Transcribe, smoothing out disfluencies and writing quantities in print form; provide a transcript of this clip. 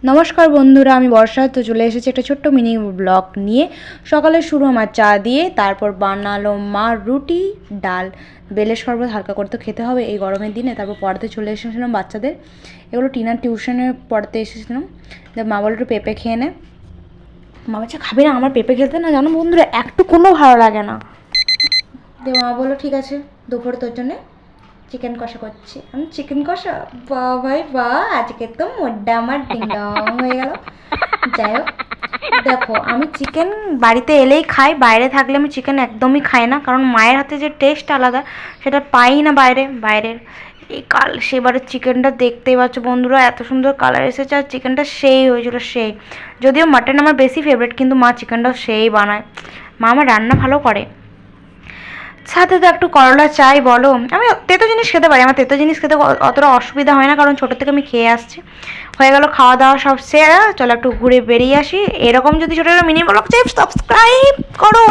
নমস্কার বন্ধুরা, আমি বর্ষা। তো চলে এসেছি একটা ছোট্ট মিনি ব্লগ নিয়ে। সকালে শুরু আমার চা দিয়ে, তারপর বানালো মা রুটি ডাল, বেলের শরবত হালকা করে তো খেতে হবে এই গরমের দিনে। তারপর পড়াতে চলে এসেছিলাম বাচ্চাদের, এগুলো টিনার টিউশনে পড়াতে এসেছিলাম। মা বলে একটু পেঁপে খেয়ে নে। মা বলছে খাবি না? আমার পেঁপে খেতে না জানো বন্ধুরা একটু কোনো ভালো লাগে না। দিয়ে মা বললো ঠিক আছে, দুপুরে তোর জন্যে চিকেন কষা করছি। আমি চিকেন কষা, বাহ ভাই বাহ, আজকে তো মোড্ডা আমার ডিংডং হয়ে গেল। যাই হোক, দেখো আমি চিকেন বাড়িতে এলেই খাই, বাইরে থাকলে আমি চিকেন একদমই খাই না, কারণ মায়ের হাতে যে টেস্ট আলাদা সেটা পাই না বাইরের। এই সেবারের চিকেনটা দেখতেই পাচ্ছ বন্ধুরা, এত সুন্দর কালার এসেছে, আর চিকেনটা সেই হয়েছিল সেই। যদিও মাটন আমার বেশি ফেভারিট, কিন্তু মা চিকেনটাও সেই বানায়। মা আমার রান্না ভালো করে। সাথে তো একটু করলা চাই বলো। আমি তেতো জিনিস খেতে পারি, আমার তেতো জিনিস খেতে অতটা অসুবিধা হয় না, কারণ ছোটো থেকে আমি খেয়ে আসছি। হয়ে গেল খাওয়া দাওয়া সব সেরা, চলো একটু ঘুরে বেরিয়ে আসি। এরকম যদি ছোটো ছোটো মিনি ব্লগ চাই সাবস্ক্রাইব করো।